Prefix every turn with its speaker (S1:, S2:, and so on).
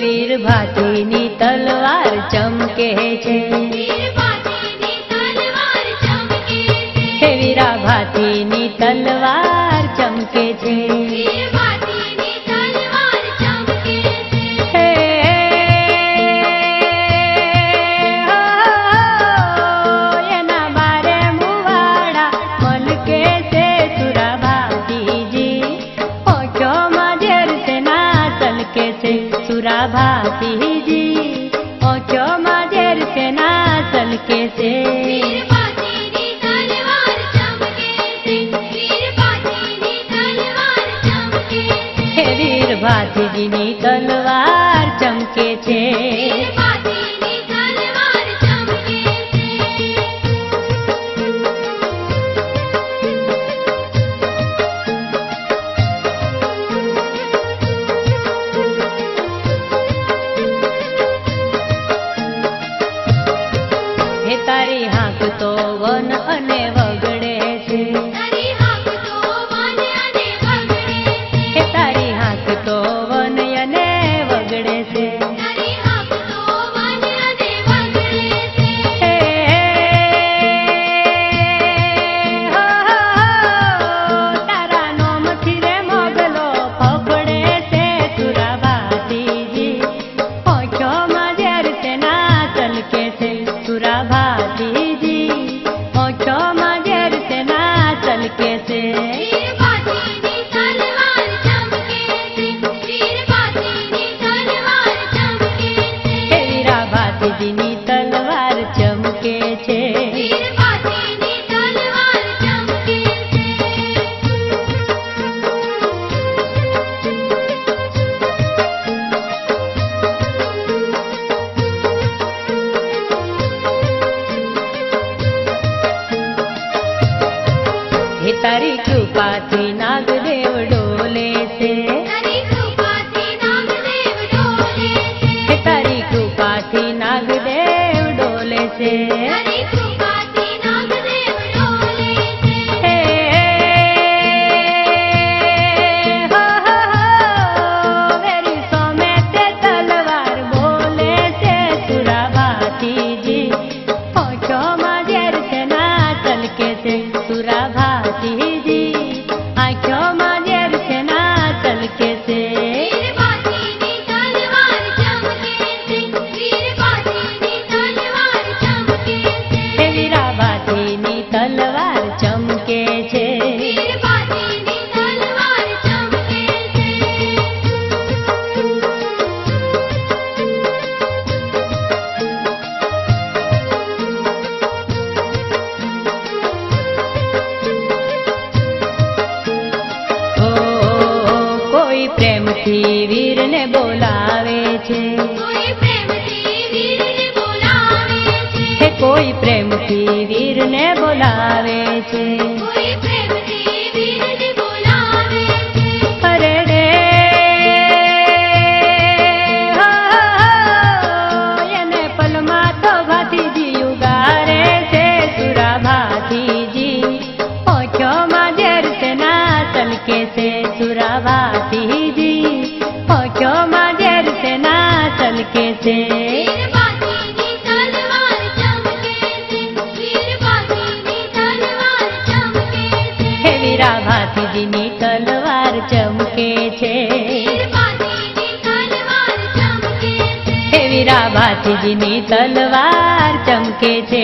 S1: વીર ભાતીની તલવાર ચમકે છે, હે વીરા ભાતીની તલવાર ચમકે છે, એના બારે મુવાડા મલકે છે સુરા ભાતીજી, ઓછોમાં ઝેર સેના તલકે છે સુરા ભાતીજી, ઓછોમાં ઝેર સેના તલકે છે, હે વીર ભાતીજીની તલવાર ચમકે છે, હે તારી હાંક તો વન અને વગડે છે, હે તારી હાંક તો વન અને વગડે છે, તારા નોમથી રે મોગલો ફફડે છે સુરા ભાતીજી, ઓછોમાં ઝેર સેના તલકે છે સુરા ભાતીજી, ઓછોમાં ઝેર સેના તલકે છે, હે વીરા ભાતીજીની તલવાર ચમકે છે, હે તારી કૃપાથી નાગદેવ ડોલે છે, હે તારી કૃપાથી નાગદેવ ડોલે છે, હે વેરી સોમે તે તલવાર બોલે છે સુરા ભાતીજી, ઓછોમાં ઝેર સેના તલકે છે સુરા ભાતીજી, આંખોમાં ઝેર સેના તલકે છે, હે વીરા ભાતીની તલવાર ચમકે છે, ઓ કોઈ પ્રેમથી વીરને બોલાવે છે, હે કોઈ પ્રેમથી વીરને બોલાવે છે, અરે રે એને પલમાં તો ભાતીજી ઉગારે છે સુરા ભાતીજી, ઓછોમાં ઝેર સેના તલકે છે સુરા ભાતીજી, ઓછોમાં ઝેર સેના તલકે છે, હે વીરા ભાતીજીની તલવાર ચમકે છે, હે વીરા ભાતીજીની તલવાર ચમકે છે,